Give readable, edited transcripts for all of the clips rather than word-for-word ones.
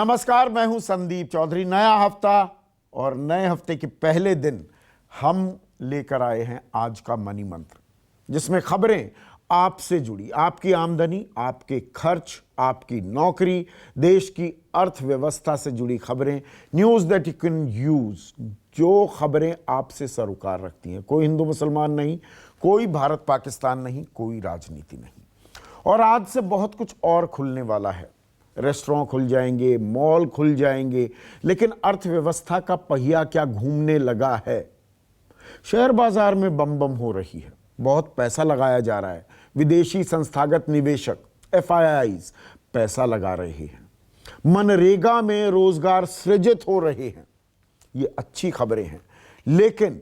नमस्कार, मैं हूं संदीप चौधरी। नया हफ्ता और नए हफ्ते के पहले दिन हम लेकर आए हैं आज का मनी मंत्र, जिसमें खबरें आपसे जुड़ी, आपकी आमदनी, आपके खर्च, आपकी नौकरी, देश की अर्थव्यवस्था से जुड़ी खबरें, news that you can use, जो खबरें आपसे सरोकार रखती हैं। कोई हिंदू मुसलमान नहीं, कोई भारत पाकिस्तान नहीं, कोई राजनीति नहीं। और आज से बहुत कुछ और खुलने वाला है। रेस्टोरेंट खुल जाएंगे, मॉल खुल जाएंगे, लेकिन अर्थव्यवस्था का पहिया क्या घूमने लगा है। शेयर बाजार में बम बम हो रही है, बहुत पैसा लगाया जा रहा है। विदेशी संस्थागत निवेशक FIIs पैसा लगा रहे हैं। मनरेगा में रोजगार सृजित हो रहे हैं। ये अच्छी खबरें हैं, लेकिन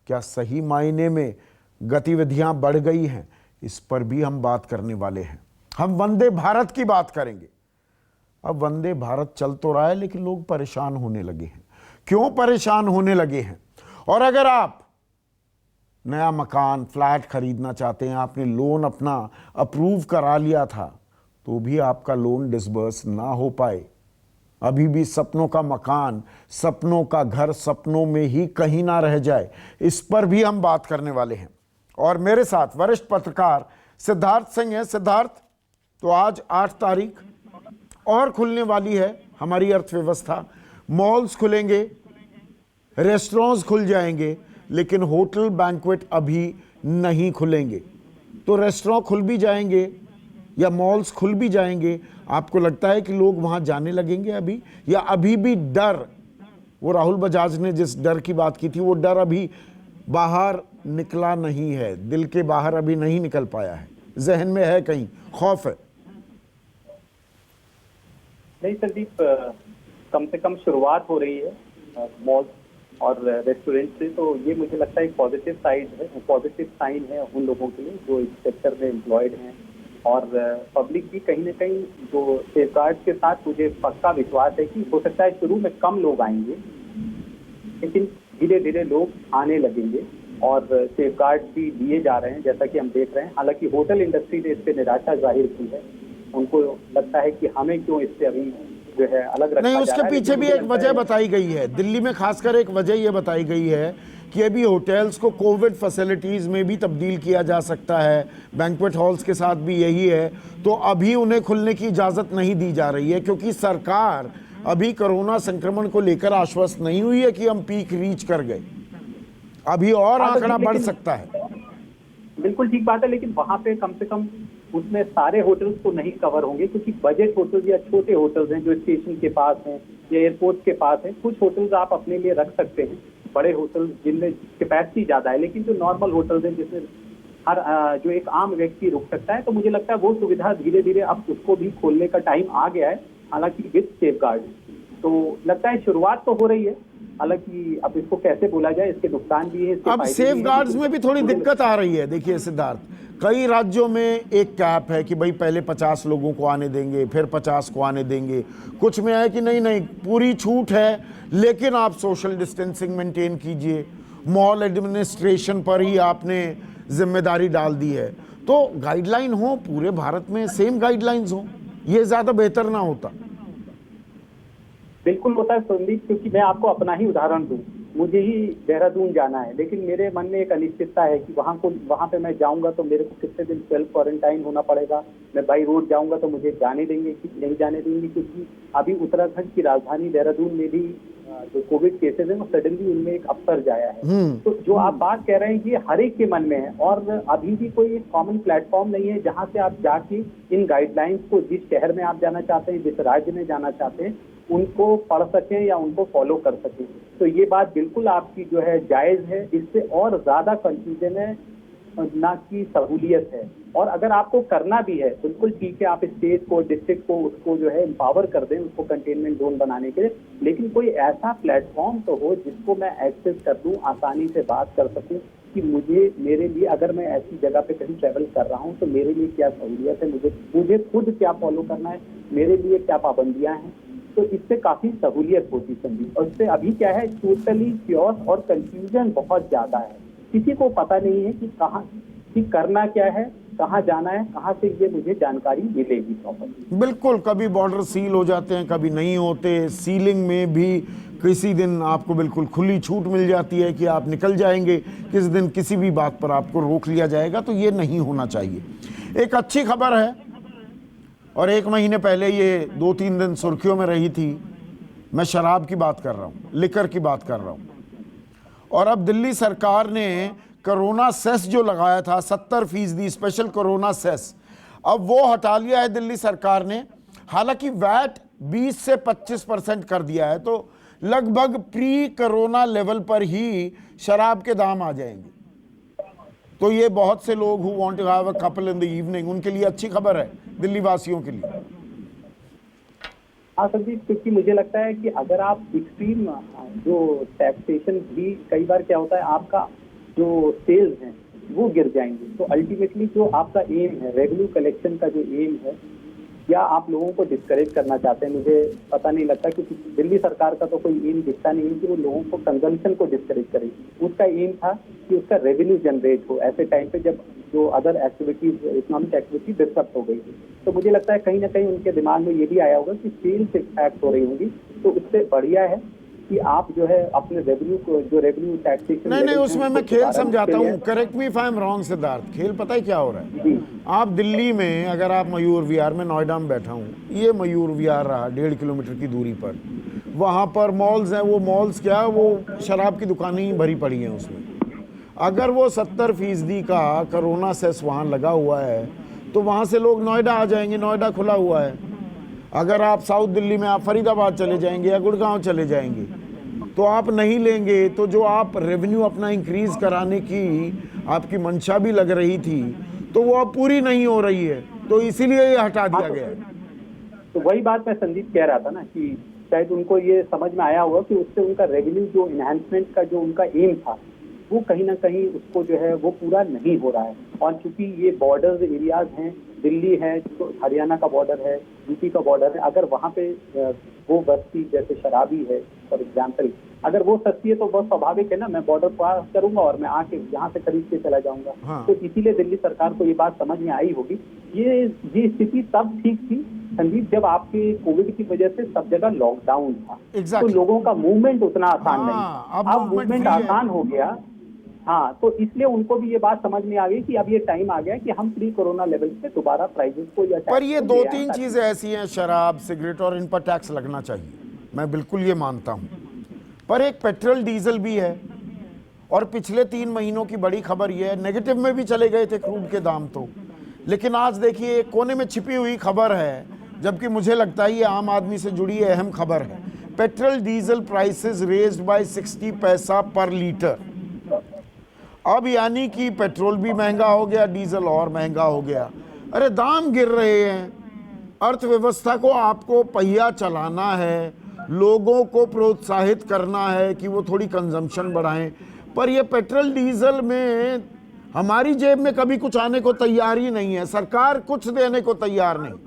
क्या सही मायने में गतिविधियां बढ़ गई हैं? इस पर भी हम बात करने वाले हैं। हम वंदे भारत की बात करेंगे। अब वंदे भारत चल तो रहा है, लेकिन लोग परेशान होने लगे हैं। क्यों परेशान होने लगे हैं? और अगर आप नया मकान, फ्लैट खरीदना चाहते हैं, आपने लोन अपना अप्रूव करा लिया था, तो भी आपका लोन डिसबर्स ना हो पाए, अभी भी सपनों का मकान, सपनों का घर सपनों में ही कहीं ना रह जाए, इस पर भी हम बात करने वाले हैं। और मेरे साथ वरिष्ठ पत्रकार सिद्धार्थ सिंह हैं। सिद्धार्थ, तो आज 8 तारीख और खुलने वाली है हमारी अर्थव्यवस्था। मॉल्स खुलेंगे, रेस्टोरेंट्स खुल जाएंगे, लेकिन होटल बैंक्वेट अभी नहीं खुलेंगे। तो रेस्टोरेंट खुल भी जाएंगे या मॉल्स खुल भी जाएंगे, आपको लगता है कि लोग वहां जाने लगेंगे अभी, या अभी भी डर, वो राहुल बजाज ने जिस डर की बात की थी, वो डर अभी बाहर निकला नहीं है, दिल के बाहर अभी नहीं निकल पाया है, जहन में है, कहीं खौफ है? नहीं संदीप, कम से कम शुरुआत हो रही है मॉल और रेस्टोरेंट से, तो ये मुझे लगता है एक पॉजिटिव साइन है उन लोगों के लिए जो इस सेक्टर में एम्प्लॉयड हैं। और पब्लिक भी कहीं ना कहीं जो सेफगार्ड के साथ, मुझे पक्का विश्वास है कि हो सकता है शुरू में कम लोग आएंगे, लेकिन धीरे धीरे लोग आने लगेंगे और सेफगार्ड भी लिए जा रहे हैं, जैसा कि हम देख रहे हैं। हालांकि होटल इंडस्ट्री ने इस पर निराशा जाहिर की है, उनको लगता है कि हमें क्यों इससे अभी जो है अलग रखा नहीं, जा उसके रहा है। पीछे भी एक वजह बताई गई है, दिल्ली में खासकर एक वजह यह बताई गई है कि अभी होटल्स को कोविड फैसिलिटीज में भी तब्दील किया जा सकता है, बैंक्वेट हॉल्स के साथ भी यही है, तो अभी उन्हें खुलने की इजाजत नहीं दी जा रही है, क्योंकि सरकार अभी कोरोना संक्रमण को लेकर आश्वस्त नहीं हुई है कि हम पीक रीच कर गए, अभी और आंकड़ा बढ़ सकता है। बिल्कुल ठीक बात है, लेकिन वहां पे कम से कम उसमें सारे होटल्स तो नहीं कवर होंगे, क्योंकि बजट होटल्स या छोटे होटल्स हैं जो स्टेशन के पास हैं या एयरपोर्ट के पास हैं। कुछ होटल्स आप अपने लिए रख सकते हैं, बड़े होटल्स जिनमें कैपेसिटी ज्यादा है, लेकिन जो नॉर्मल होटल्स हैं जिसमें हर जो एक आम व्यक्ति रुक सकता है, तो मुझे लगता है वो सुविधा धीरे धीरे अब उसको भी खोलने का टाइम आ गया है, हालांकि विद सेफगार्ड। तो लगता है शुरुआत तो हो रही है, हालांकि अब इसको कैसे बोला जाए, इसके नुकसान भी है, अब सेफगार्ड्स में भी थोड़ी दिक्कत आ रही है। देखिए सिद्धार्थ, कई राज्यों में एक कैप है कि भाई पहले 50 लोगों को आने देंगे, फिर 50 को आने देंगे। कुछ में है कि नहीं नहीं, पूरी छूट है, लेकिन आप सोशल डिस्टेंसिंग मेंटेन कीजिए। मॉल एडमिनिस्ट्रेशन पर ही आपने जिम्मेदारी डाल दी है। तो गाइडलाइन हो, पूरे भारत में सेम गाइडलाइंस हो, ये ज्यादा बेहतर ना होता? बिल्कुल होता है संदीप, क्योंकि मैं आपको अपना ही उदाहरण दूं, मुझे ही देहरादून जाना है, लेकिन मेरे मन में एक अनिश्चितता है कि वहां पे मैं जाऊंगा तो मेरे को कितने दिन सेल्फ क्वारंटाइन होना पड़ेगा। मैं बाई रोड जाऊंगा तो मुझे जाने देंगे कि नहीं जाने देंगे, क्योंकि अभी उत्तराखंड की राजधानी देहरादून में भी जो कोविड केसेस हैं वो सडनली उनमें एक अपसर्ज आया है। तो जो आप बात कह रहे हैं ये हर एक के मन में है, और अभी भी कोई कॉमन प्लेटफॉर्म नहीं है जहाँ से आप जाके इन गाइडलाइंस को, जिस शहर में आप जाना चाहते हैं, जिस राज्य में जाना चाहते हैं, उनको पढ़ सकें या उनको फॉलो कर सकें। तो ये बात बिल्कुल आपकी जो है जायज है, इससे और ज्यादा कंफ्यूजन है ना कि सहूलियत है। और अगर आपको करना भी है, बिल्कुल ठीक है, आप स्टेट को, डिस्ट्रिक्ट को, उसको जो है एम्पावर कर दें, उसको कंटेनमेंट जोन बनाने के लिए, लेकिन कोई ऐसा प्लेटफॉर्म तो हो जिसको मैं एक्सेस कर दूं, आसानी से बात कर सकूं कि मेरे लिए अगर मैं ऐसी जगह पे कहीं ट्रैवल कर रहा हूं तो मेरे लिए क्या सहूलियत है, मुझे खुद क्या फॉलो करना है, मेरे लिए क्या पाबंदियां हैं। तो इससे काफी सहूलियत होती संदीप। और इससे अभी क्या है, टोटली क्योस और कंफ्यूजन बहुत ज्यादा है, किसी को पता नहीं है कि कहाँ कि करना क्या है कहाँ जाना है, कहाँ से ये मुझे जानकारी मिलेगी प्रॉपर। बिल्कुल, कभी बॉर्डर सील हो जाते हैं, कभी नहीं होते। सीलिंग में भी किसी दिन आपको बिल्कुल खुली छूट मिल जाती है कि आप निकल जाएंगे, किस दिन किसी भी बात पर आपको रोक लिया जाएगा, तो ये नहीं होना चाहिए। एक अच्छी खबर है, और 1 महीने पहले ये 2-3 दिन सुर्खियों में रही थी। मैं शराब की बात कर रहा हूँ, लिकर की बात कर रहा हूँ। और अब दिल्ली सरकार ने कोरोना सेस जो लगाया था 70% स्पेशल कोरोना सेस, अब वो हटा लिया है दिल्ली सरकार ने। हालांकि वैट 20 से 25% कर दिया है, तो लगभग प्री कोरोना लेवल पर ही शराब के दाम आ जाएंगे। तो ये बहुत से लोग who want to have a couple in the evening, उनके लिए अच्छी खबर है, दिल्ली वासियों के लिए। हाँ संदीप, क्योंकि मुझे लगता है कि अगर आप एक्सट्रीम जो टैक्सेशन भी, कई बार क्या होता है आपका जो सेल्स हैं वो गिर जाएंगे, तो अल्टीमेटली जो आपका एम है, रेवेन्यू कलेक्शन का जो एम है, या आप लोगों को डिस्करेज करना चाहते हैं, मुझे पता नहीं लगता, क्योंकि दिल्ली सरकार का तो कोई एम दिखता नहीं है कि वो लोगों को कंजम्पशन को डिस्करेज करेगी। उसका एम था कि उसका रेवेन्यू जनरेट हो ऐसे टाइम पे जब जो other activities, economic activity disturb हो गई थी। तो मुझे लगता है कहीं ना कहीं उनके दिमाग में ये भी आया होगा कि सेल्स इम्पैक्ट हो रही होंगी, तो उससे बढ़िया है कि आप जो है अपने रेवेन्यू को, जो रेवेन्यू टैक्सेशन, नहीं, उसमें मैं खेल समझाता हूँ। Correct me if I am wrong Siddharth. खेल पता है क्या हो रहा है? आप दिल्ली में, अगर आप मयूर विहार में, नोएडा में बैठा हूँ, ये मयूर विहार रहा 1.5 किलोमीटर की दूरी पर, वहाँ पर मॉल्स हैं। वो मॉल्स क्या, वो शराब की दुकानें ही भरी पड़ी हैं उसमें। अगर वो 70% का कोरोना सेस वहाँ लगा हुआ है, तो वहाँ से लोग नोएडा आ जाएंगे, नोएडा खुला हुआ है। अगर आप साउथ दिल्ली में, आप फरीदाबाद चले जाएंगे या गुड़गांव चले जाएंगे, तो आप नहीं लेंगे। तो जो आप रेवेन्यू अपना इंक्रीज कराने की आपकी मंशा भी लग रही थी, तो वो अब पूरी नहीं हो रही है, तो इसीलिए ये हटा दिया गया है। तो वही बात मैं संदीप कह रहा था ना कि शायद उनको ये समझ में आया होगा कि उससे उनका रेवेन्यू जो इन्हांसमेंट का जो उनका एम था, वो कहीं ना कहीं उसको जो है वो पूरा नहीं हो रहा है। और चूंकि ये बॉर्डर एरियाज हैं, दिल्ली है, तो हरियाणा का बॉर्डर है, यूपी का बॉर्डर है, अगर वहाँ पे वो बस्ती जैसे शराबी है फॉर एग्जाम्पल, अगर वो सस्ती है तो बहुत स्वाभाविक है ना, मैं बॉर्डर पार करूंगा और मैं आके यहाँ से खरीद के चला जाऊंगा। हाँ। तो इसीलिए दिल्ली सरकार को ये बात समझ में आई होगी। ये स्थिति तब ठीक थी संदीप जब आपके कोविड की वजह से सब जगह लॉकडाउन था। तो लोगों का मूवमेंट उतना आसान नहीं, अब मूवमेंट आसान हो गया। हाँ, तो इसलिए उनको भी ये बात समझ में आ गई कि अब ये टाइम आ गया कि हम प्री कोरोना लेवल से दोबारा प्राइजेस को या पर ये 2-3 चीजें ऐसी हैं, शराब, सिगरेट, और इन पर टैक्स लगना चाहिए, मैं बिल्कुल ये मानता हूं। पर एक पेट्रोल डीजल भी है, और पिछले 3 महीनों की बड़ी खबर ये है, नेगेटिव में भी चले गए थे क्रूड के दाम तो, लेकिन आज देखिए एक कोने में छिपी हुई खबर है, जबकि मुझे लगता है ये आम आदमी से जुड़ी अहम खबर है। Petrol diesel prices raised bye 60 पैसा पर लीटर। अब यानी कि पेट्रोल भी महंगा हो गया, डीजल और महंगा हो गया। अरे दाम गिर रहे हैं, अर्थव्यवस्था को आपको पहिया चलाना है, लोगों को प्रोत्साहित करना है कि वो थोड़ी कंजम्पशन बढ़ाएं, पर ये पेट्रोल डीजल में हमारी जेब में कभी कुछ आने को तैयार ही नहीं है। सरकार कुछ देने को तैयार नहीं,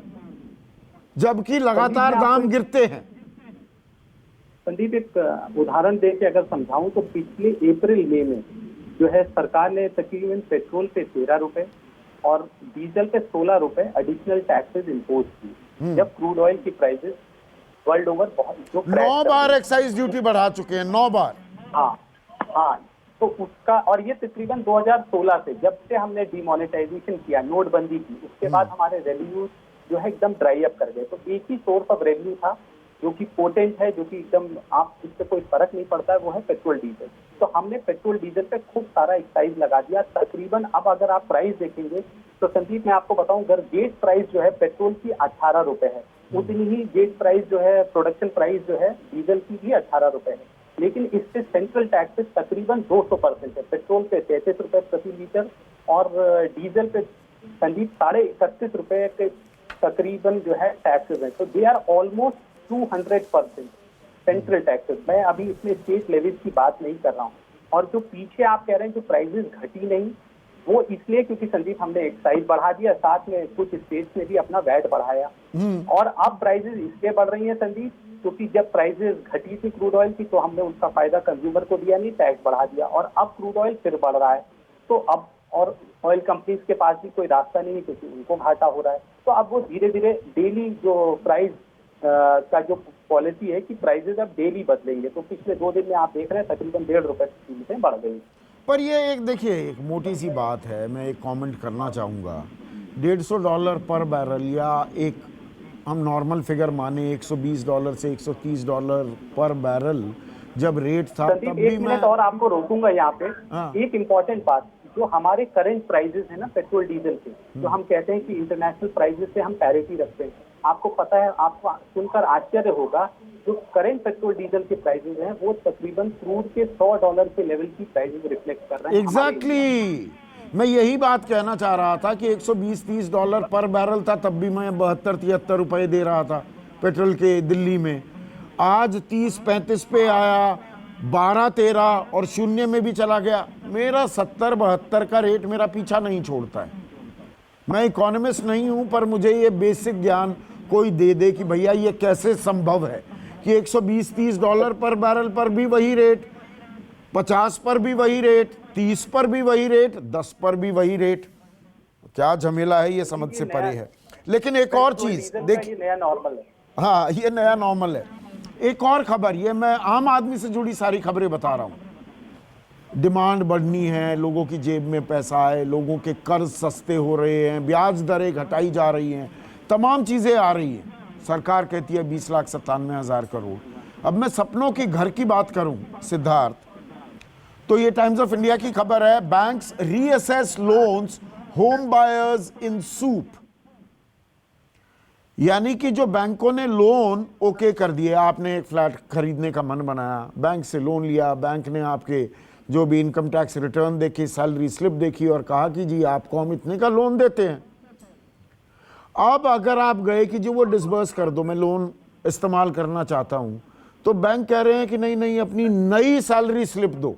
जबकि लगातार दाम गिरते हैं। संदीप, एक उदाहरण दे के अगर समझाऊं तो पिछले अप्रैल मई में जो है सरकार ने तकरीबन पेट्रोल पे 13 रुपए और डीजल पे 16 रुपए एडिशनल टैक्सेस इम्पोज की, जब क्रूड ऑयल की प्राइसेस वर्ल्ड ओवर बहुत जो 9 बार एक्साइज ड्यूटी बढ़ा चुके हैं, 9 बार। हाँ, तो उसका, और ये तकरीबन 2016 से, जब से हमने डिमोनेटाइजेशन किया, नोटबंदी की, उसके बाद हमारे रेवेन्यू जो है एकदम ड्राई अप कर गए। तो एक ही सोर्स ऑफ रेवेन्यू था जो कि पोटेंट है, जो कि एकदम आप इससे कोई फर्क नहीं पड़ता है, वो है पेट्रोल डीजल। तो हमने पेट्रोल डीजल पे खूब सारा एक्साइज लगा दिया तकरीबन। अब अगर आप प्राइस देखेंगे तो संदीप मैं आपको बताऊं, अगर गेट प्राइस जो है पेट्रोल की 18 रुपए है, उतनी ही गेट प्राइस जो है, प्रोडक्शन प्राइस जो है डीजल की भी 18 रुपए है। लेकिन इस पे सेंट्रल टैक्सेस तकरीबन 200% है। पेट्रोल पे 33 रुपए प्रति लीटर और डीजल पे संदीप 31.5 रुपए के तकरीबन जो है टैक्सेस है। तो they are almost 200% central taxes. मैं अभी इसमें स्टेट लेवल की बात नहीं कर रहा हूँ। और जो पीछे आप कह रहे हैं जो प्राइसेस घटी नहीं, वो इसलिए क्योंकि संदीप हमने एक्साइज बढ़ा दिया, साथ में कुछ स्टेट्स ने भी अपना वैट बढ़ाया। और अब प्राइसेस इसलिए बढ़ रही हैं संदीप क्योंकि जब प्राइसेस घटी थी क्रूड ऑयल की तो हमने उसका फायदा कंज्यूमर को दिया नहीं, टैक्स बढ़ा दिया, और अब क्रूड ऑयल फिर बढ़ रहा है। तो अब और ऑयल कंपनीज के पास भी कोई रास्ता नहीं है क्योंकि उनको घाटा हो रहा है। तो अब वो धीरे धीरे डेली जो प्राइस का जो पॉलिसी है कि प्राइसेस अब डेली बदलेंगे। तो पिछले 2 दिन में आप देख रहे हैं तकरीबन 1.5 रुपए की कीमतें बढ़ गई। पर ये एक देखिए एक मोटी सी बात है, मैं एक कमेंट करना चाहूँगा। $150 पर बैरल या एक हम नॉर्मल फिगर माने $120 से $130 पर बैरल जब रेट था संदीप, तब भी एक मैं मिनट और आपको रोकूंगा यहाँ पे। हाँ। एक इम्पोर्टेंट बात, जो हमारे करंट प्राइसेस है ना पेट्रोल डीजल के, जो हम कहते हैं कि इंटरनेशनल प्राइसेस से हम पैरिटी रखते हैं, आपको पता है, आपको सुनकर आश्चर्य होगा, जो करंट पेट्रोल डीजल के प्राइसेस हैं वो तकरीबन क्रूड के $100 के लेवल की प्राइसेस रिफ्लेक्ट कर रहे हैं। एग्जैक्टली मैं यही बात कहना चाह रहा था कि $120-130 पर बैरल था तब भी मैं 72-73 रुपए दे रहा था पेट्रोल के दिल्ली में। आज 30-35 पे आया, 12-13 और शून्य में भी चला गया। मेरा 70-72 का रेट मेरा पीछा नहीं छोड़ता है। मैं इकोनॉमिस्ट नहीं हूं, पर मुझे ये बेसिक ज्ञान कोई दे दे कि भैया ये कैसे संभव है कि $120-130 पर बैरल पर भी वही रेट, 50 पर भी वही रेट, 30 पर भी वही रेट, 10 पर भी वही रेट। क्या झमेला है, ये समझ से परे है। लेकिन एक और चीज देखिए, नया नॉर्मल है। हाँ ये नया नॉर्मल है। एक और खबर, ये मैं आम आदमी से जुड़ी सारी खबरें बता रहा हूं। डिमांड बढ़नी है, लोगों की जेब में पैसा है, लोगों के कर्ज सस्ते हो रहे हैं, ब्याज दरें घटाई जा रही हैं, तमाम चीजें आ रही हैं। सरकार कहती है 20,97,000 करोड़। अब मैं सपनों की घर की बात करूं सिद्धार्थ, तो ये टाइम्स ऑफ इंडिया की खबर है, banks reassess loans home buyers in soup. यानी कि जो बैंकों ने लोन ओके कर दिए, आपने एक फ्लैट खरीदने का मन बनाया, बैंक से लोन लिया, बैंक ने आपके जो भी इनकम टैक्स रिटर्न देखी, सैलरी स्लिप देखी और कहा कि जी आपको हम इतने का लोन देते हैं। अब अगर आप गए कि जी वो डिसबर्स कर दो, मैं लोन इस्तेमाल करना चाहता हूं, तो बैंक कह रहे हैं कि नहीं नहीं अपनी नई सैलरी स्लिप दो।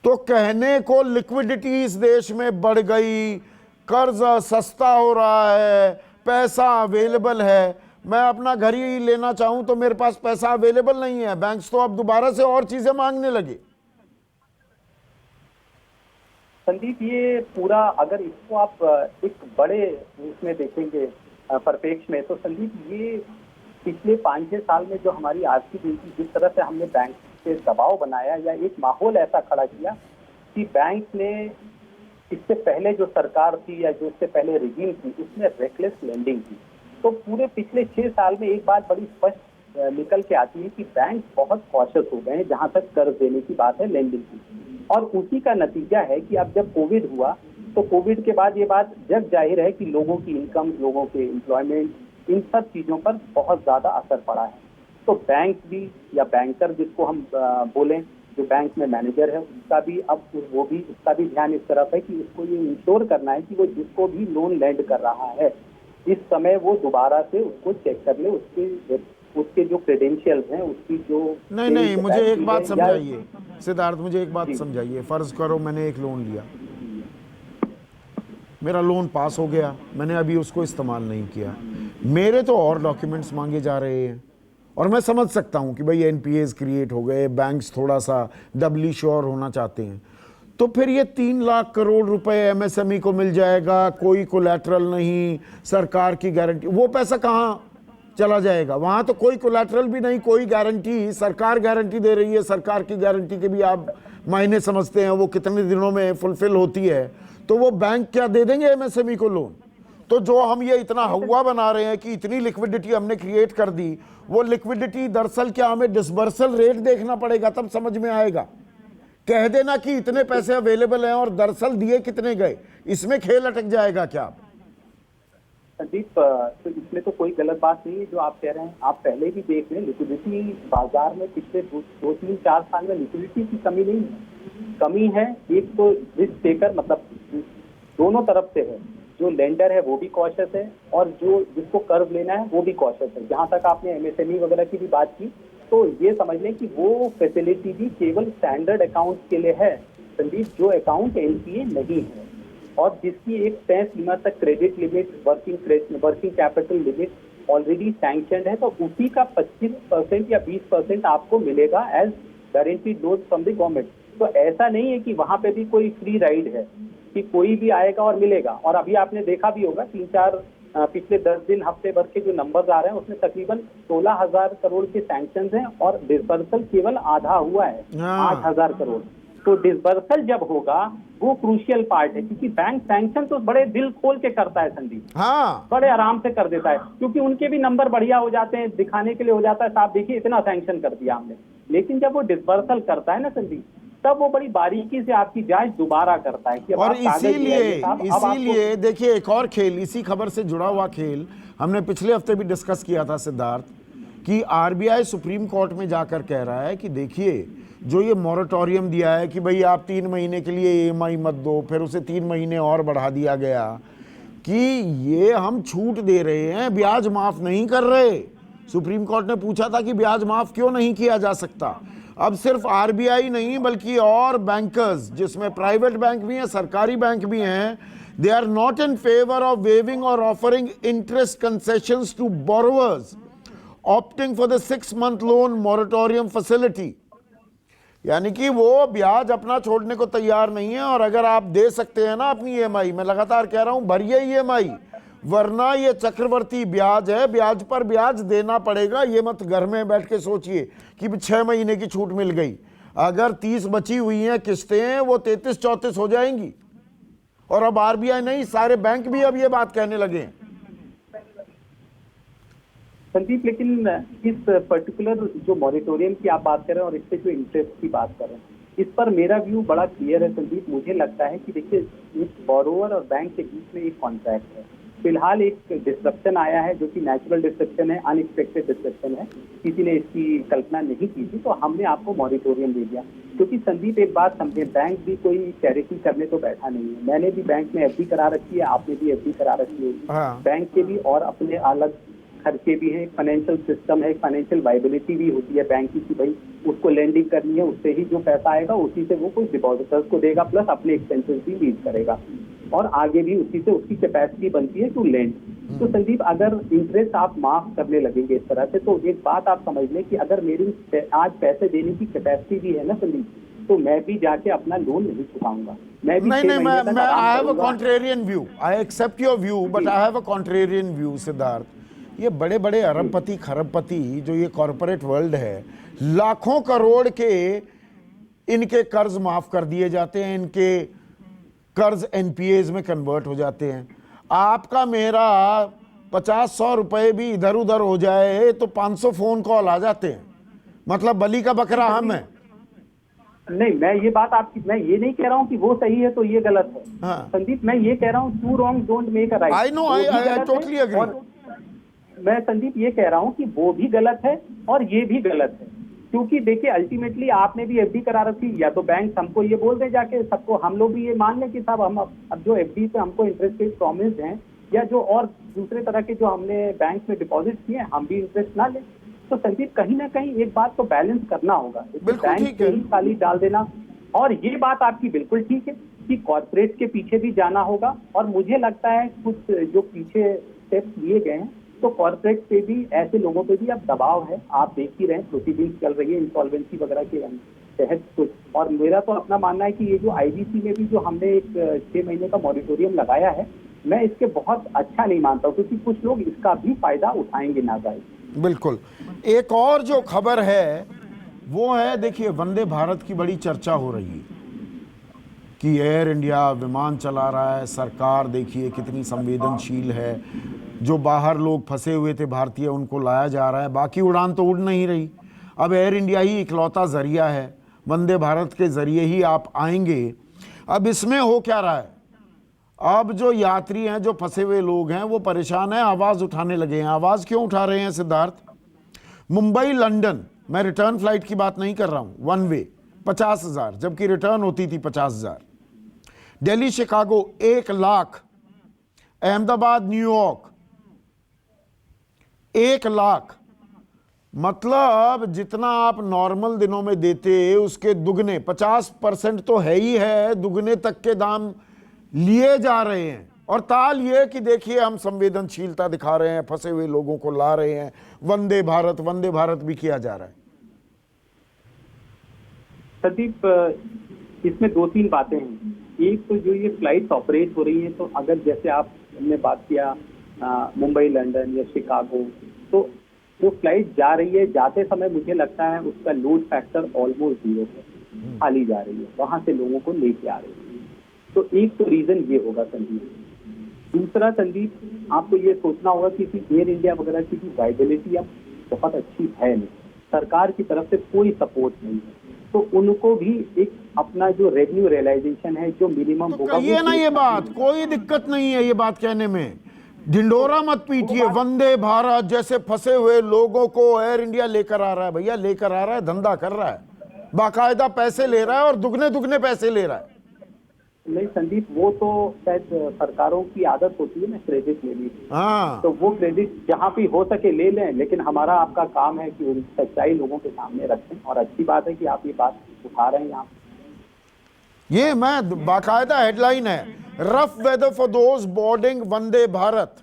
तो कहने को लिक्विडिटी इस देश में बढ़ गई, कर्ज सस्ता हो रहा है, पैसा अवेलेबल है। मैं अपना घर ही लेना चाहूं तो मेरे पास पैसा अवेलेबल नहीं है, बैंक्स तो अब दोबारा से और चीजें मांगने लगे। संदीप, ये पूरा अगर इसको आप एक बड़े उसमें देखेंगे परिप्रेक्ष्य में, तो संदीप ये पिछले 5-6 साल में जो हमारी आर्थिक नीति, जिस तरह से हमने बैंक पे दबाव बनाया या एक माहौल ऐसा खड़ा किया कि बैंक ने, इससे पहले जो सरकार थी या जो इससे पहले रिजीम थी, उसने रेकलेस लेंडिंग की। तो पूरे पिछले 6 साल में एक बात बड़ी स्पष्ट निकल के आती है कि बैंक बहुत कॉशियस हो गए हैं जहां तक कर्ज देने की बात है, लेंडिंग की। और उसी का नतीजा है कि अब जब कोविड हुआ, तो कोविड के बाद ये बात जग जाहिर है कि लोगों की इनकम, लोगों के एम्प्लॉयमेंट, इन सब चीजों पर बहुत ज्यादा असर पड़ा है। तो बैंक भी या बैंकर जिसको हम बोलें, जो बैंक में मैनेजर है, उसका भी अब उसका भी ध्यान इस तरफ है कि उसको ये इंश्योर करना है कि वो जिसको भी लोन लैंड कर रहा है इस समय वो दोबारा से उसको चेक कर ले, उसके जो क्रेडेंशियल्स हैं, उसकी जो नहीं मुझे एक बात समझाइए सिद्धार्थ, मुझे एक बात समझाइए। फर्ज करो मैंने एक लोन लिया, मेरा लोन पास हो गया, मैंने अभी उसको इस्तेमाल नहीं किया, मेरे तो और डॉक्यूमेंट्स मांगे जा रहे हैं। और मैं समझ सकता हूं कि भाई एनपीएस क्रिएट हो गए, बैंक्स थोड़ा सा डबली श्योर होना चाहते हैं। तो फिर ये 3 लाख करोड़ रुपए एमएसएमई को मिल जाएगा, कोई कोलैटरल नहीं, सरकार की गारंटी, वो पैसा कहाँ चला जाएगा? वहां तो कोई कोलैटरल भी नहीं, कोई गारंटी, सरकार गारंटी दे रही है। सरकार की गारंटी के भी आप मायने समझते हैं, वो कितने दिनों में फुलफिल होती है। तो वो बैंक क्या दे देंगे एमएसएमई को लोन? तो जो हम ये इतना हवा बना रहे हैं कि इतनी लिक्विडिटी हमने क्रिएट कर दी, वो लिक्विडिटी दरअसल क्या हमें डिसबर्सल रेट देखना पड़ेगा, तब समझ में आएगा। कह देना कि इतने पैसे अवेलेबल हैं और दरअसल दिए कितने गए, इसमें खेल अटक जाएगा क्या? संदीप, तो इसमें तो कोई गलत बात नहीं है जो आप कह रहे हैं। आप पहले भी देख रहे हैं लिक्विडिटी बाजार में पिछले 2-3-4 साल में लिक्विडिटी की कमी नहीं है। कमी है एक तो रिस्क टेकर, मतलब दोनों तरफ से है, जो लेंडर है वो भी कॉशियस है और जो जिसको कर्ज लेना है वो भी कॉशियस है। जहां तक आपने एमएसएमई वगैरह की भी बात की, तो ये समझ लें कि वो फैसिलिटी भी केवल स्टैंडर्ड अकाउंट के लिए है संदीप, जो अकाउंट एनपीए नहीं है और जिसकी एक तय सीमा तक credit limit, working capital limit already sanctioned है, तो उसी का 25% या 20% आपको मिलेगा as guaranteed loan from the government. तो ऐसा नहीं है कि वहां पे भी कोई फ्री राइड है कि कोई भी आएगा और मिलेगा। और अभी आपने देखा भी होगा 3-4 पिछले 10 दिन हफ्ते भर के जो नंबर्स आ रहे हैं उसमें तकरीबन 16,000 करोड़ के सैंक्शन हैं और डिसबर्सल केवल आधा हुआ है, 8,000 करोड़। तो डिसबर्सल जब होगा वो क्रूशियल पार्ट है, क्योंकि बैंक सैंक्शन तो बड़े दिल खोल के करता है संदीप, हाँ बड़े आराम से कर देता है, क्योंकि उनके भी नंबर बढ़िया हो जाते हैं, दिखाने के लिए हो जाता है साहब देखिए इतना सैंक्शन कर दिया हमने। लेकिन जब वो डिसबर्सल करता है ना संदीप, तब वो बड़ी बारीकी से आपकी जांच दोबारा करता है कि अब और आप कागज ले आइए साहब, अब आपको- इसीलिए देखिए एक और खेल, इसी खबर से जुड़ा हुआ खेल हमने पिछले हफ्ते भी डिस्कस किया था सिद्धार्थ, कि आरबीआई सुप्रीम कोर्ट में जाकर कह रहा है कि देखिए जो ये मॉरेटोरियम दिया है कि भाई आप 3 महीने के लिए ईएमआई मत दो, फिर उसे 3 महीने और बढ़ा दिया गया, कि ये हम छूट दे रहे हैं, ब्याज माफ नहीं कर रहे। सुप्रीम कोर्ट ने पूछा था कि ब्याज माफ क्यों नहीं किया जा सकता। अब सिर्फ आरबीआई नहीं बल्कि और बैंकर्स, जिसमें प्राइवेट बैंक भी हैं, सरकारी बैंक भी हैं, they are not in favour of waiving और offering interest concessions to borrowers opting for the 6 month loan moratorium facility. यानी कि वो ब्याज अपना छोड़ने को तैयार नहीं है, और अगर आप दे सकते हैं ना अपनी ईएमआई, मैं लगातार कह रहा हूं भरिए ईएमआई, वरना ये चक्रवर्ती ब्याज है, ब्याज पर ब्याज देना पड़ेगा। ये मत घर में बैठ के सोचिए कि 6 महीने की छूट मिल गई, अगर 30 बची हुई हैं किस्तें वो 33-34 हो जाएंगी। और अब आरबीआई नहीं, सारे बैंक भी अब ये बात कहने लगे हैं। संदीप, लेकिन इस पर्टिकुलर जो मॉरिटोरियम की आप बात कर रहे हैं और इससे जो इंटरेस्ट की बात कर रहे हैं, इस पर मेरा व्यू बड़ा क्लियर है संदीप। मुझे लगता है कि देखिए इस बोरोवर और बैंक के बीच में एक कॉन्ट्रैक्ट है। फिलहाल एक डिस्ट्रप्शन आया है जो कि नेचुरल डिस्ट्रप्शन है, अनएक्सपेक्टेड डिस्ट्रप्शन है, किसी ने इसकी कल्पना नहीं की थी, तो हमने आपको मॉरिटोरियम दे दिया। क्योंकि संदीप एक बात समझे, बैंक भी कोई चैरिटी करने तो बैठा नहीं है। मैंने भी बैंक में एफडी करा रखी है, आपने भी एफडी करा रखी है। बैंक के भी और अपने अलग खर्चे भी हैं, एक फाइनेंशियल सिस्टम है, एक फाइनेंशियल वाइबिलिटी भी होती है बैंक की कि भाई उसको लेंडिंग करनी है, उससे ही जो पैसा आएगा उसी से वो कुछ डिपॉजिटर्स को देगा, प्लस अपने एक्सपेंसेस भी मीट करेगा, और आगे भी उसी से उसकी कैपेसिटी बनती है टू लेंड। तो संदीप अगर इंटरेस्ट आप माफ करने लगेंगे इस तरह से, तो एक बात आप समझ लें कि अगर मेरी आज पैसे देने की कैपेसिटी भी है ना संदीप, तो मैं भी जाके अपना लोन नहीं चुकाऊंगा। मैं भी नहीं, मैं I have a contrarian view, I accept your view, but I have a contrarian view Siddharth. ये बड़े बड़े अरबपति खरबपति जो ये कॉरपोरेट वर्ल्ड है, लाखों करोड़ के इनके कर्ज माफ कर दिए जाते हैं, इनके कर्ज एनपीएज में कन्वर्ट हो जाते हैं। आपका मेरा 50-100 रुपए भी इधर उधर हो जाए तो 500 फोन कॉल आ जाते हैं, मतलब बलि का बकरा हम है। नहीं, मैं ये बात आपकी, मैं ये नहीं कह रहा हूँ कि वो सही है तो ये गलत है। हाँ। संदीप मैं ये कह रहा हूँ two wrong don't make a right. I know, I totally agree. मैं संदीप ये कह रहा हूँ कि वो भी गलत है और ये भी गलत है, क्योंकि देखिए अल्टीमेटली आपने भी एफडी करा रखी, या तो बैंक हमको ये बोल दे जाके सबको, हम लोग भी ये मान लें कि साहब हम अब जो एफडी पे हमको इंटरेस्ट रेट प्रॉमिस्ड हैं, या जो और दूसरे तरह के जो हमने बैंक में डिपॉजिट किए हैं हम भी इंटरेस्ट ना लें। तो संदीप कहीं ना कहीं एक बात को बैलेंस करना होगा, बैंक से ही खाली डाल देना। और ये बात आपकी बिल्कुल ठीक है कि कॉर्पोरेट के पीछे भी जाना होगा, और मुझे लगता है कुछ जो पीछे स्टेप्स लिए गए हैं तो कॉर्पोरेट पे भी, ऐसे लोगों पे भी अब दबाव है। आप देख ही रहे हैं प्रोसीडिंग्स चल रही है इंसॉल्वेंसी वगैरह के तहत कुछ। और मेरा तो अपना मानना है कि ये जो आईबीसी में भी जो हमने एक 6 महीने का मॉरिटोरियम लगाया है, मैं इसके बहुत अच्छा नहीं मानता हूँ, क्योंकि कुछ लोग इसका भी फायदा उठाएंगे नाजायज। बिल्कुल। एक और जो खबर है वो है, देखिए वंदे भारत की बड़ी चर्चा हो रही है कि एयर इंडिया विमान चला रहा है, सरकार देखिए कितनी संवेदनशील है, जो बाहर लोग फंसे हुए थे भारतीय उनको लाया जा रहा है, बाकी उड़ान तो उड़ नहीं रही। अब एयर इंडिया ही इकलौता जरिया है, वंदे भारत के जरिए ही आप आएंगे। अब इसमें हो क्या रहा है, अब जो यात्री हैं, जो फंसे हुए लोग हैं, वो परेशान हैं, आवाज उठाने लगे हैं। आवाज क्यों उठा रहे हैं सिद्धार्थ? मुंबई लंदन, मैं रिटर्न फ्लाइट की बात नहीं कर रहा हूं, वन वे 50,000, जबकि रिटर्न होती थी 50,000। दिल्ली शिकागो 1 लाख, अहमदाबाद न्यूयॉर्क 1 लाख, मतलब जितना आप नॉर्मल दिनों में देते उसके दुगने, 50% तो है ही है, दुगने तक के दाम लिए जा रहे हैं। और ताल ये कि देखिए हम संवेदनशीलता दिखा रहे हैं, फंसे हुए लोगों को ला रहे हैं, वंदे भारत भी किया जा रहा है। संदीप इसमें दो तीन बातें हैं। एक तो जो ये फ्लाइट ऑपरेट हो रही है, तो अगर जैसे आपने बात किया मुंबई, लंदन या शिकागो, तो जो फ्लाइट जा रही है, जाते समय मुझे लगता है उसका लोड फैक्टर ऑलमोस्ट 0 है, खाली जा रही है, वहां से लोगों को लेके आ रही है। तो एक तो रीजन ये होगा संदीप। दूसरा संदीप, आपको ये सोचना होगा कि एयर इंडिया वगैरह की वाइबिलिटी अब बहुत अच्छी है नहीं, सरकार की तरफ से कोई सपोर्ट नहीं है, तो उनको भी एक अपना जो रेवेन्यू रियलाइजेशन है जो मिनिमम तो होगा, कहिए ना ये बात, कोई दिक्कत नहीं है ये बात कहने में, ढिंडोरा मत पीटिए। वंदे भारत जैसे फंसे हुए लोगों को एयर इंडिया लेकर आ रहा है भैया, लेकर आ रहा है, धंधा कर रहा है, बाकायदा पैसे ले रहा है और दुगने दुगने पैसे ले रहा है। नहीं संदीप, वो तो शायद सरकारों की आदत होती है ना क्रेडिट लेने की, हाँ, तो वो क्रेडिट जहाँ भी हो सके ले लें, लेकिन हमारा आपका काम है कि उन सच्चाई लोगों के सामने रखें। और अच्छी बात है कि आप ये बात उठा रहे हैं यहाँ। ये मैं बाकायदा हेडलाइन है, rough weather for those boarding Vande Bharat.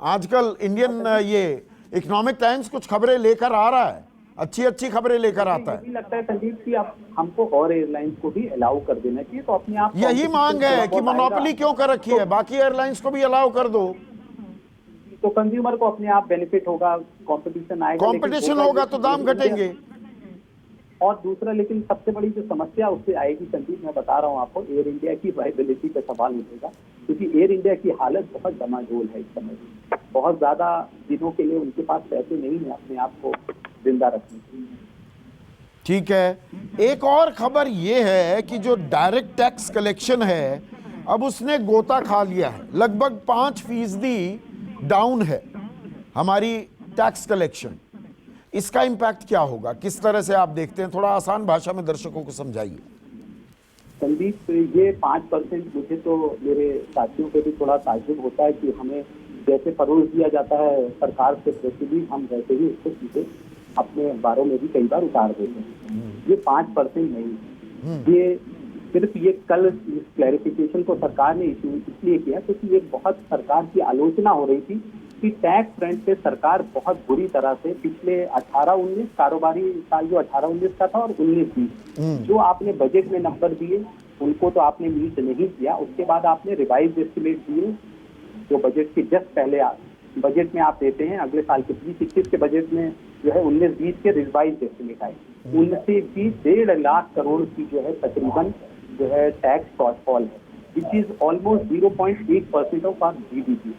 आजकल इंडियन ये इकोनॉमिक टाइम्स कुछ खबरें लेकर आ रहा है, अच्छी अच्छी खबरें लेकर आता है। मुझे लगता है संदीप कि अब हमको और एयरलाइंस को भी अलाउ कर देना चाहिए, तो अपने आप यही मांग है कि मोनोपोली क्यों कर रखी है, बाकी एयरलाइंस को भी अलाउ कर दो, तो कंज्यूमर को अपने आप बेनिफिट होगा, कंपटीशन आएगा, कंपटीशन होगा तो दाम घटेंगे। और दूसरा, लेकिन सबसे बड़ी जो समस्या उससे आएगी संदीप, मैं बता रहा हूँ आपको, एयर इंडिया की वाइबिलिटी पे सवाल उठेगा, क्योंकि एयर इंडिया की हालत बहुत डमाडोल है इस समय। बहुत ज्यादा दिनों के लिए उनके पास पैसे नहीं है अपने आप को जिंदा रखने के। ठीक है, एक और खबर यह है कि जो डायरेक्ट टैक्स कलेक्शन है अब उसने गोता खा लिया है, लगभग 5% डाउन है हमारी टैक्स कलेक्शन। इसका इंपैक्ट क्या होगा, किस तरह से आप देखते हैं, थोड़ा आसान भाषा में दर्शकों को समझाइए। संदीप, ये 5% मुझे तो मेरे साथियों पे भी थोड़ा ताज्जुब होता है कि हमें जैसे परोस दिया जाता है सरकार से प्रतिदिन, हम वैसे ही उसको सीधे अपने अखबारों में भी कई बार उतार देते हैं। ये 5% नहीं, ये सिर्फ ये कल इस क्लैरिफिकेशन को सरकार ने इशू इसलिए किया क्योंकि ये बहुत सरकार की आलोचना हो रही थी कि टैक्स फ्रंट पे सरकार बहुत बुरी तरह से पिछले 18-19 कारोबारी साल जो 18-19 का था और 19-20 जो आपने बजट में नंबर दिए उनको तो आपने मीट नहीं किया। उसके बाद आपने रिवाइज एस्टिमेट दिए जो बजट के जस्ट पहले बजट में आप देते हैं, अगले साल के 20-21 के बजट में जो है 19-20 के रिवाइज एस्टिमेट आए, उनसे भी 1.5 लाख करोड़ की जो है तकरीबन जो है टैक्स शॉर्टफॉल है, which is almost 0.8% of our GDP.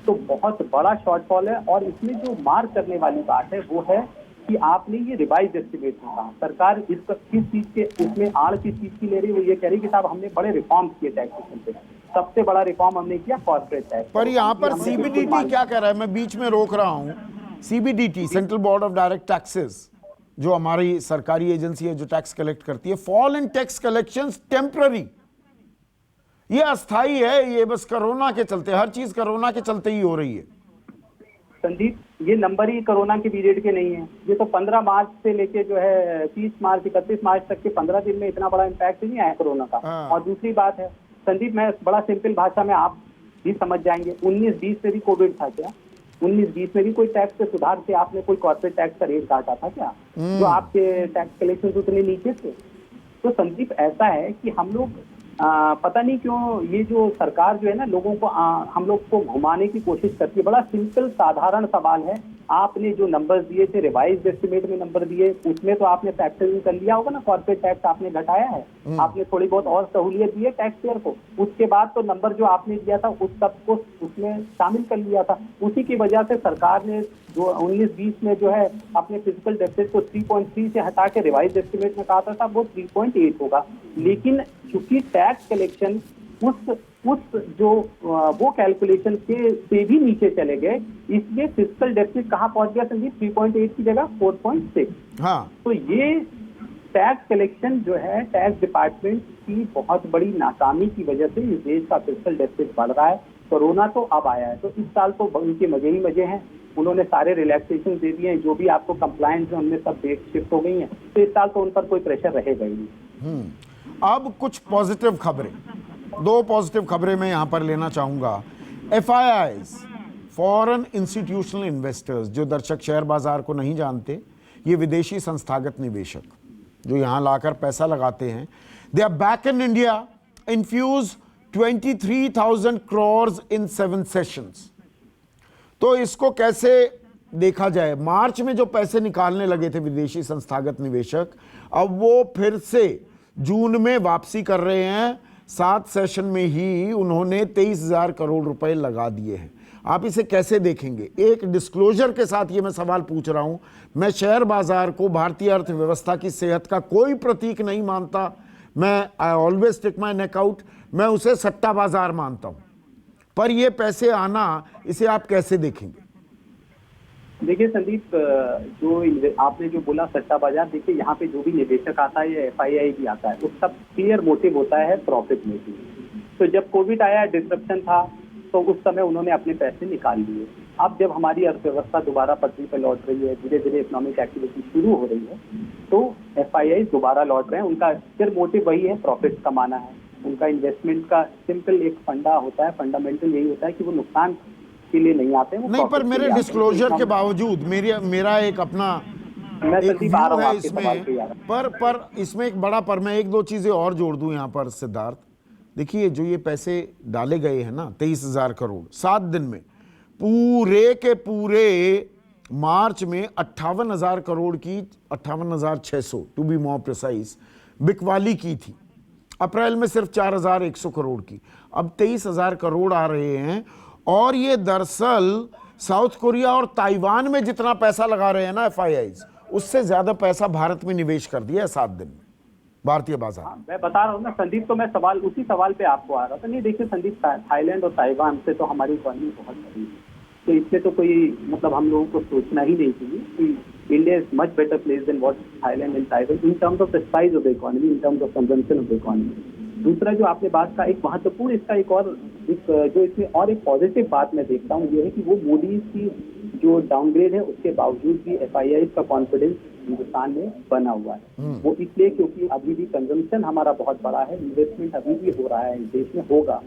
तो बहुत बड़ा शॉर्टफॉल है। और इसमें जो मार्क करने वाली बात है वो है कि आपने ये रिवाइज एस्टिमेट में कहा, सरकार इसका किस चीज के इसमें आड़ किस चीज की ले रही है, वो ये कह रही है कि साहब हमने बड़े रिफॉर्म्स किए टैक्सेशन पे, सबसे बड़ा रिफॉर्म हमने किया कॉर्पोरेट टैक्स पर यहाँ पर सीबीडीटी क्या कह रहा है, मैं बीच में रोक रहा हूँ। CBDT, central board of direct taxes, जो हमारी सरकारी एजेंसी है जो टैक्स कलेक्ट करती है, fall in tax collections temporary, ये अस्थाई है, ये बस कोरोना के चलते, हर चीज कोरोना के चलते ही हो रही है। संदीप, ये नंबर ही कोरोना के पीरियड के नहीं है, ये तो 15 मार्च से लेके जो है 30 मार्च 31 मार्च तक के 15 दिन में इतना बड़ा इम्पैक्ट नहीं आया कोरोना का। और दूसरी बात है संदीप, मैं बड़ा सिंपल भाषा में आप भी समझ जाएंगे, 19-20 में भी कोविड था क्या? 19-20 में भी कोई टैक्स के सुधार से आपने कोई कॉर्पोरेट टैक्स का रेट काटा था क्या? जो आपके टैक्स कलेक्शन उतने नीचे थे। तो संदीप ऐसा है कि हम लोग पता नहीं क्यों ये जो सरकार जो है ना लोगों को हम लोग को घुमाने की कोशिश करती है। बड़ा सिंपल साधारण सवाल है, आपने जो नंबर्स दिए थे रिवाइज एस्टिमेट में नंबर दिए, उसमें तो आपने फैक्टरिंग कर लिया होगा ना, कॉर्पोरेट टैक्स आपने घटाया है, आपने थोड़ी बहुत और सहूलियत दी है टैक्स पेयर को, उसके बाद तो नंबर जो आपने दिया था उस सब को उसमें शामिल कर लिया था। उसी की वजह से सरकार ने जो 19-20 में जो है अपने फिजिकल डेफिसिट को 3.3 से हटा के रिवाइज एस्टिमेट में कहा था वो 3.8 होगा। लेकिन चूंकि टैक्स कलेक्शन उस जो वो कैलकुलेशन के से भी नीचे चले गए, इसलिए फिजिकल डेफिसिट कहाँ पहुंच गया संदीप? 3.8 की जगह 4.6। हाँ, तो ये टैक्स कलेक्शन जो है टैक्स डिपार्टमेंट की बहुत बड़ी नाकामी की वजह से इस देश का फिजिकल डेफिसिट बढ़ रहा है। कोरोना तो अब आया है, तो इस साल तो उनके मजे ही मजे हैं, उन्होंने सारे रिलैक्सेशन दे दिए हैं, जो भी आपको कंप्लायंस है उनमें सब डेट शिफ्ट हो गई हैं, तो इस साल तो उन पर कोई प्रेशर रहेगा ही नहीं। अब कुछ पॉजिटिव खबरें, 2 पॉजिटिव खबरें मैं यहां पर लेना चाहूंगा। FIIs, फॉरेन इंस्टीट्यूशनल इन्वेस्टर्स, जो दर्शक शेयर बाजार को नहीं जानते, ये विदेशी संस्थागत निवेशक जो यहां लाकर पैसा लगाते हैं, They are back in India, infuse 23,000 crores in 7 sessions. तो इसको कैसे देखा जाए? मार्च में जो पैसे निकालने लगे थे विदेशी संस्थागत निवेशक, अब वो फिर से जून में वापसी कर रहे हैं। 7 सेशन में ही उन्होंने 23,000 करोड़ रुपए लगा दिए हैं। आप इसे कैसे देखेंगे? एक डिस्क्लोजर के साथ ये मैं सवाल पूछ रहा हूं। मैं शेयर बाजार को भारतीय अर्थव्यवस्था की सेहत का कोई प्रतीक नहीं मानता। मैं I always take my neck out, मैं उसे सट्टा बाजार मानता हूं। पर ये पैसे आना, इसे आप कैसे देखेंगे? देखिए संदीप, जो आपने जो बोला सट्टा बाजार, देखिए यहाँ पे जो भी निवेशक आता है या एफआईआई भी आता है, उसका क्लियर मोटिव होता है प्रॉफिट मेकिंग। तो जब कोविड आया, डिसरप्शन था, तो उस समय उन्होंने अपने पैसे निकाल लिए। अब जब हमारी अर्थव्यवस्था दोबारा पटरी पर लौट रही है, धीरे धीरे इकोनॉमिक एक्टिविटी शुरू हो रही है, तो एफआईआई दोबारा लौट रहे हैं। उनका फिर मोटिव वही है, प्रॉफिट कमाना है। उनका इन्वेस्टमेंट का सिंपल एक फंडा होता है, फंडामेंटल यही होता है कि वो नुकसान के लिए नहीं आते हैं। नहीं, पर मेरे डिस्क्लोजर के बावजूद मेरा एक अपना एक व्यू है इसमें। पर इसमें एक बड़ा, पर मैं 1-2 चीजें और जोड़ दूं यहाँ पर सिद्धार्थ। देखिए, जो ये पैसे डाले गए हैं ना, 23,000 करोड़ 7 दिन में, पूरे के पूरे मार्च में 58,000 करोड़ की, 58,600 टू बी मोर प्रिसाइज, बिकवाली की थी। अप्रैल में सिर्फ 4,100 करोड़ की। अब 23,000 करोड़ आ रहे हैं। और ये दरअसल साउथ कोरिया और ताइवान में जितना पैसा लगा रहे हैं ना एफआईआईज, उससे ज्यादा पैसा भारत में निवेश कर दिया है 7 दिन में भारतीय बाजार। मैं बता रहा हूँ ना संदीप, तो मैं उसी सवाल पे आपको आ रहा था। नहीं देखिए संदीप, थाईलैंड और ताइवान से तो हमारी इकोनॉमी बहुत बड़ी है, तो इसमें तो कोई मतलब हम लोगों को सोचना ही नहीं चाहिए कि India is much better place than what Thailand and Taiwan in terms of the size of the economy, in terms of consumption of the economy. दूसरा जो आपने बात का, एक महत्वपूर्ण इसका जो इसमें और एक पॉजिटिव बात मैं देखता हूँ, ये है कि वो मोदी की जो डाउनग्रेड है उसके बावजूद भी एफआईआई का कॉन्फिडेंस हिंदुस्तान में बना हुआ है। वो इसलिए क्योंकि अभी भी कंजम्पशन हमारा बहुत बड़ा है, इन्वेस्टमेंट अभी भी हो रहा है, देश में होगा।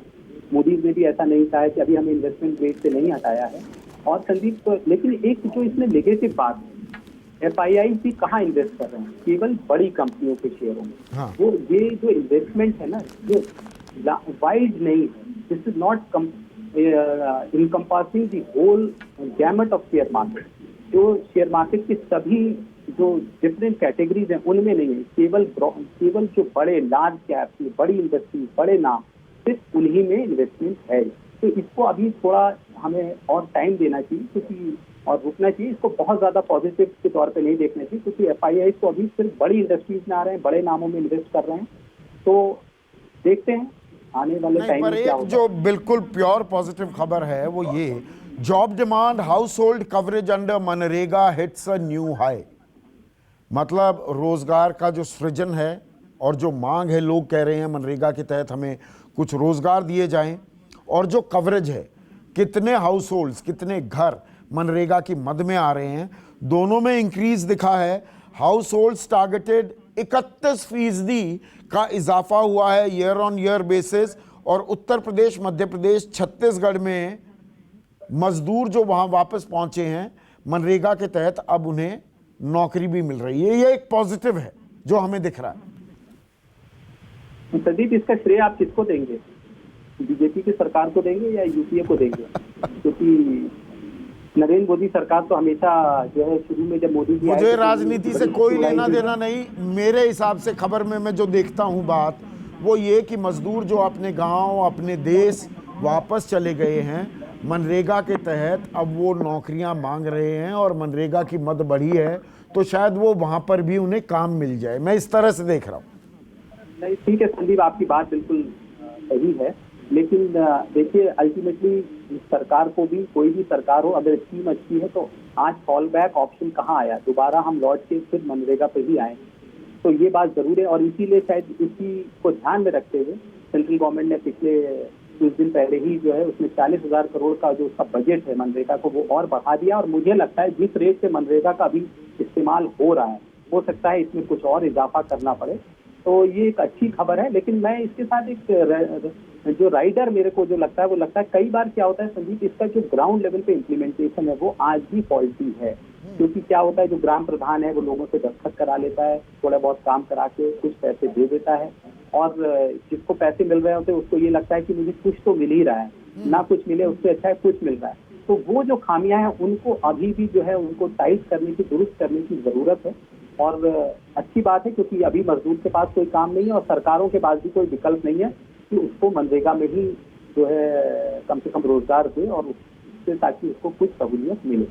मोदी ने भी ऐसा नहीं कहा है कि अभी हमें इन्वेस्टमेंट रेट से नहीं हटाया है। और संदीप, लेकिन एक जो इसमें नेगेटिव बात है, एफआईआई भी कहाँ इन्वेस्ट कर रहे हैं? केवल बड़ी कंपनियों के शेयरों में। हाँ। वो ये जो इन्वेस्टमेंट है ना, जो वाइड नहीं है, this is not encompassing the whole gamut of share market. जो शेयर मार्केट की सभी जो डिफरेंट कैटेगरीज हैं उनमें नहीं है, केवल जो बड़े लार्ज कैप, बड़ी इंडस्ट्री, बड़े नाम, सिर्फ उन्हीं में इन्वेस्टमेंट है। तो इसको अभी थोड़ा हमें और टाइम देना चाहिए, क्योंकि और रुकना चाहिए। इसको बहुत ज्यादा पॉजिटिव के तौर पे नहीं देखना चाहिए, क्योंकि एफआईआई को अभी सिर्फ बड़ी इंडस्ट्रीज में आ रहे हैं, बड़े नामों में इन्वेस्ट कर रहे हैं। तो देखते हैं आने वाले टाइम में क्या होगा। जो बिल्कुल प्योर पॉजिटिव खबर है वो ये, job demand house hold coverage under MNREGA hits a new high. मतलब रोजगार का जो सृजन है और जो मांग है, लोग कह रहे हैं मनरेगा के तहत हमें कुछ रोजगार दिए जाएं, और जो कवरेज है, कितने हाउस होल्ड्स, कितने घर मनरेगा की मद में आ रहे हैं, दोनों में इंक्रीज दिखा है। हाउस होल्ड्स टारगेटेड 31% का इजाफा हुआ है ईयर ऑन ईयर बेसिस। और उत्तर प्रदेश, मध्य प्रदेश, छत्तीसगढ़ में मजदूर जो वहां वापस पहुंचे हैं मनरेगा के तहत, अब उन्हें नौकरी भी मिल रही है। ये एक पॉजिटिव है जो हमें दिख रहा है। प्रदीप, इसका श्रेय आप किसको देंगे? बीजेपी की सरकार को देंगे या यूपीए को देंगे? क्योंकि नरेंद्र मोदी सरकार तो हमेशा जो है, शुरू में जब मोदी जी, मुझे राजनीति से कोई लेना देना नहीं। मेरे हिसाब से खबर में मैं जो देखता हूं बात, वो ये कि मजदूर जो अपने गांव, अपने देश वापस चले गए हैं मनरेगा के तहत, अब वो नौकरियां मांग रहे हैं और मनरेगा की मद बढ़ी है, तो शायद वो वहां पर भी उन्हें काम मिल जाए। मैं इस तरह से देख रहा हूँ। नहीं, ठीक है संदीप, आपकी बात बिल्कुल सही है, लेकिन देखिए अल्टीमेटली सरकार को भी, कोई भी सरकार हो, अगर स्कीम अच्छी है तो आज फॉल बैक ऑप्शन कहाँ आया? दोबारा हम लौट के फिर मनरेगा पे ही आए, तो ये बात जरूर है। और इसीलिए शायद इसी को ध्यान में रखते हुए सेंट्रल गवर्नमेंट ने पिछले कुछ दिन पहले ही जो है उसमें 40,000 करोड़ का जो उसका बजट है मनरेगा को, वो और बढ़ा दिया। और मुझे लगता है जिस रेट से मनरेगा का अभी इस्तेमाल हो रहा है, हो सकता है इसमें कुछ और इजाफा करना पड़े। तो ये एक अच्छी खबर है, लेकिन मैं इसके साथ एक जो राइडर मेरे को जो लगता है वो लगता है कई बार क्या होता है संदीप, इसका जो ग्राउंड लेवल पे इम्प्लीमेंटेशन है वो आज भी फॉल्टी है। क्योंकि क्या होता है, जो ग्राम प्रधान है वो लोगों से दस्तखत करा लेता है, थोड़ा बहुत काम करा के कुछ पैसे दे देता है, और जिसको पैसे मिल रहे होते हैं उसको ये लगता है कि मुझे कुछ तो मिल ही रहा है, ना कुछ मिले उससे अच्छा है कुछ मिल रहा है। तो वो जो खामियां हैं उनको अभी भी जो है उनको टाइट करने की, दुरुस्त करने की जरूरत है। और अच्छी बात है क्योंकि अभी मजदूर के पास कोई काम नहीं है और सरकारों के पास भी कोई विकल्प नहीं है कि उसको मनरेगा में ही जो है कम से कम रोजगार दे और उससे ताकि उसको कुछ सहूलियत मिले।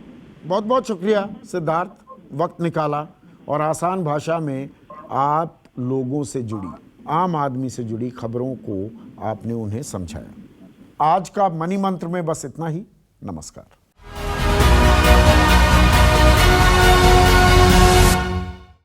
बहुत बहुत शुक्रिया सिद्धार्थ, वक्त निकाला और आसान भाषा में आप लोगों से जुड़ी, आम आदमी से जुड़ी खबरों को आपने उन्हें समझाया। आज का मनी मंत्र में बस इतना ही। नमस्कार।